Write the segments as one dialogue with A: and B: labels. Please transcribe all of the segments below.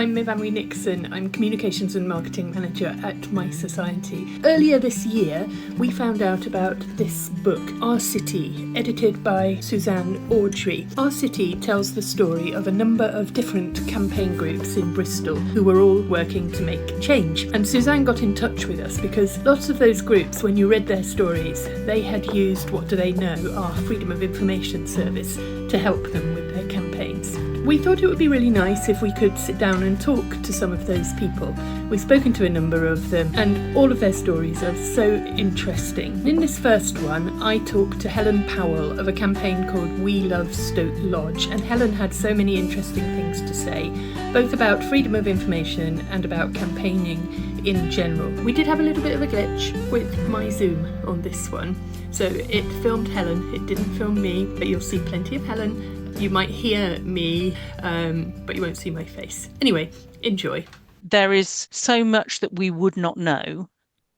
A: I'm Mivamri Nixon. I'm Communications and Marketing Manager at My Society. Earlier this year, we found out about this book, Our City, edited by Suzanne Audrey. Our City tells the story of a number of different campaign groups in Bristol who were all working to make change. And Suzanne got in touch with us because lots of those groups, when you read their stories, they had used What Do They Know, our Freedom of Information service, to help them with their campaigns. We thought it would be really nice if we could sit down and talk to some of those people. We've spoken to a number of them, and all of their stories are so interesting. In this first one, I talked to Helen Powell of a campaign called We Love Stoke Lodge, and Helen had so many interesting things to say, both about freedom of information and about campaigning in general. We did have a little bit of a glitch with my Zoom on this one, so it filmed Helen, it didn't film me, but you'll see plenty of Helen. You might hear me, but you won't see my face. Anyway, enjoy.
B: There is so much that we would not know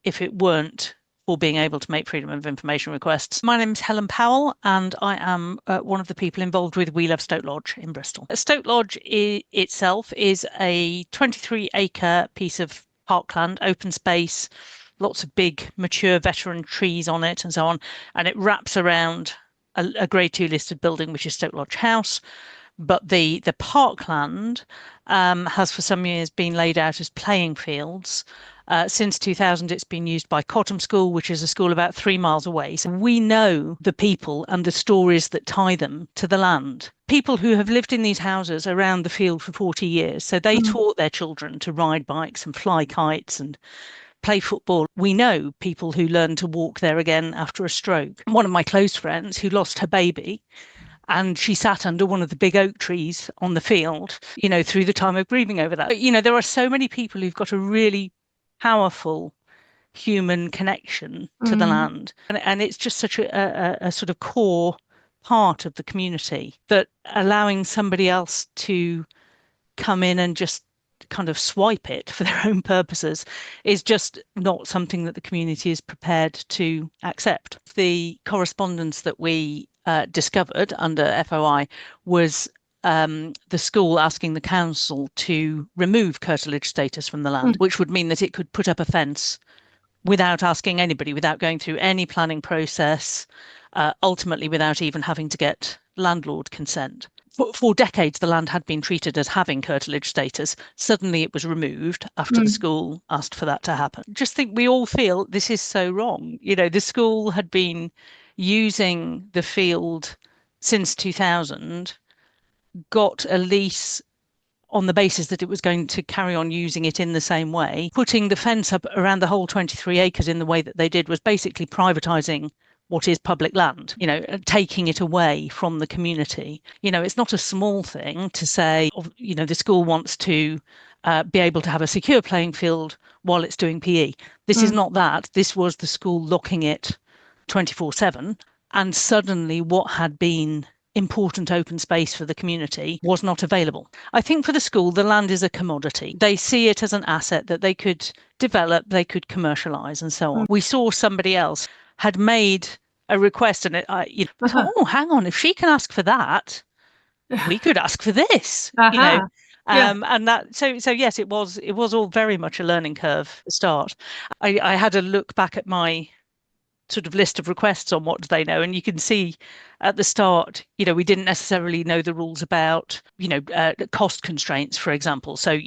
B: if it weren't for being able to make freedom of information requests. My name is Helen Powell, and I am one of the people involved with We Love Stoke Lodge in Bristol. Stoke Lodge itself is a 23-acre piece of parkland, open space, lots of big, mature veteran trees on it and so on, and it wraps around a Grade 2 listed building, which is Stoke Lodge House. But the parkland has for some years been laid out as playing fields. Since 2000, it's been used by Cottam School, which is a school about 3 miles away. So we know the people and the stories that tie them to the land. People who have lived in these houses around the field for 40 years. So they taught their children to ride bikes and fly kites and play football. We know people who learned to walk there again after a stroke. One of my close friends who lost her baby, and she sat under one of the big oak trees on the field, through the time of grieving over that. There are so many people who've got a really powerful human connection to the land. And it's just such a sort of core part of the community that allowing somebody else to come in and just kind of swipe it for their own purposes is just not something that the community is prepared to accept. The correspondence that we discovered under FOI was the school asking the council to remove curtilage status from the land, which would mean that it could put up a fence without asking anybody, without going through any planning process, ultimately without even having to get landlord consent. For decades, the land had been treated as having curtilage status. Suddenly it was removed after the school asked for that to happen. Just think, we all feel this is so wrong. The school had been using the field since 2000, got a lease on the basis that it was going to carry on using it in the same way. Putting the fence up around the whole 23 acres in the way that they did was basically privatising what is public land, taking it away from the community. It's not a small thing to say, the school wants to be able to have a secure playing field while it's doing PE. This is not that. This was the school locking it 24/7. And suddenly what had been important open space for the community was not available. I think for the school, the land is a commodity. They see it as an asset that they could develop, they could commercialise and so on. We saw somebody else had made a request, and I thought, oh, hang on, if she can ask for that, we could ask for this. And that so yes, it was all very much a learning curve to start. I had a look back at my sort of list of requests on What Do They Know, and you can see at the start, we didn't necessarily know the rules about cost constraints, for example. So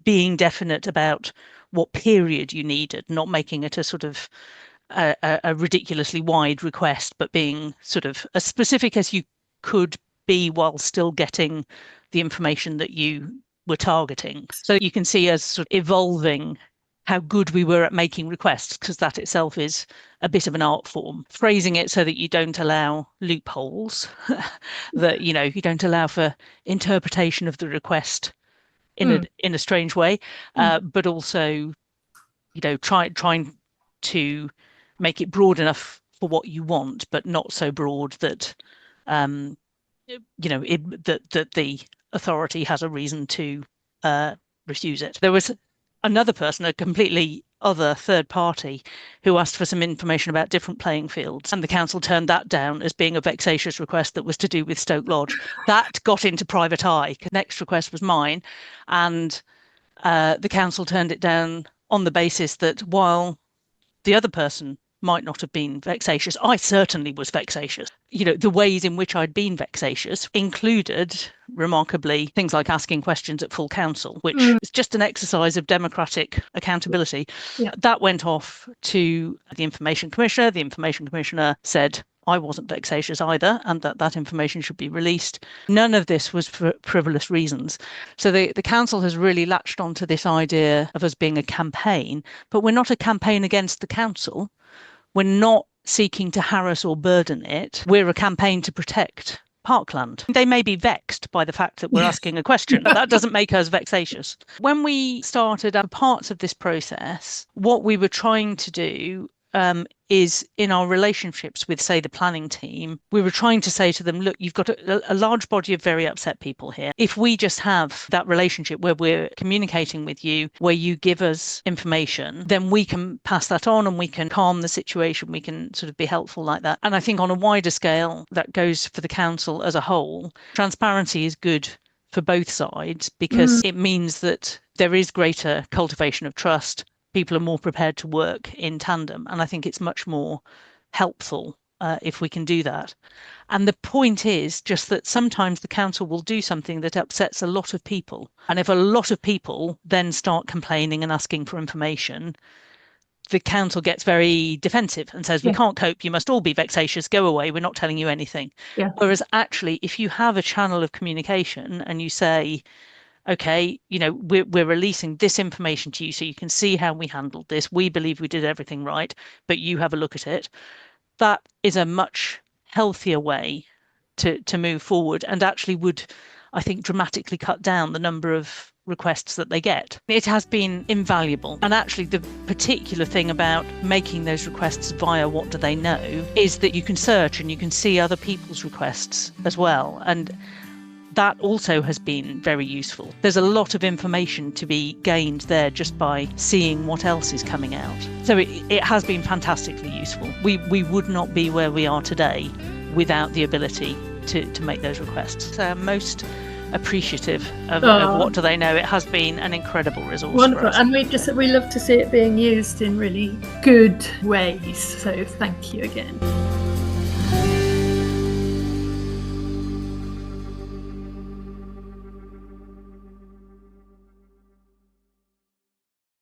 B: being definite about what period you needed, not making it a sort of a ridiculously wide request, but being sort of as specific as you could be while still getting the information that you were targeting. So you can see us sort of evolving how good we were at making requests, because that itself is a bit of an art form. Phrasing it so that you don't allow loopholes, that you don't allow for interpretation of the request in a strange way, but also trying to make it broad enough for what you want, but not so broad that that the authority has a reason to refuse it. There was another person, a completely other third party who asked for some information about different playing fields. And the council turned that down as being a vexatious request that was to do with Stoke Lodge. That got into private eye. The next request was mine. And the council turned it down on the basis that while the other person might not have been vexatious, I certainly was vexatious. You know, the ways in which I'd been vexatious included, remarkably, things like asking questions at full council, which is just an exercise of democratic accountability.
A: Yeah.
B: That went off to the Information Commissioner. The Information Commissioner said I wasn't vexatious either, and that information should be released. None of this was for frivolous reasons. So the council has really latched onto this idea of us being a campaign, but we're not a campaign against the council. We're not seeking to harass or burden it. We're a campaign to protect parkland. They may be vexed by the fact that we're asking a question, but that doesn't make us vexatious. When we started parts of this process, what we were trying to do is in our relationships with, say, the planning team, we were trying to say to them, look, you've got a large body of very upset people here. If we just have that relationship where we're communicating with you, where you give us information, then we can pass that on and we can calm the situation. We can sort of be helpful like that. And I think on a wider scale, that goes for the council as a whole. Transparency is good for both sides because it means that there is greater cultivation of trust. People are more prepared to work in tandem. And I think it's much more helpful if we can do that. And the point is just that sometimes the council will do something that upsets a lot of people. And if a lot of people then start complaining and asking for information, the council gets very defensive and says, we can't cope, you must all be vexatious, go away, we're not telling you anything.
A: Yeah.
B: Whereas actually, if you have a channel of communication and you say, okay, you know, we're releasing this information to you so you can see how we handled this. We believe we did everything right, but you have a look at it. That is a much healthier way to move forward and actually would, I think, dramatically cut down the number of requests that they get. It has been invaluable. And actually the particular thing about making those requests via What Do They Know is that you can search and you can see other people's requests as well. And that also has been very useful. There's a lot of information to be gained there just by seeing what else is coming out. So it has been fantastically useful. We would not be where we are today without the ability to make those requests. So I'm most appreciative of What Do They Know. It has been an incredible resource.
A: Wonderful.
B: For us.
A: And we love to see it being used in really good ways. So thank you again.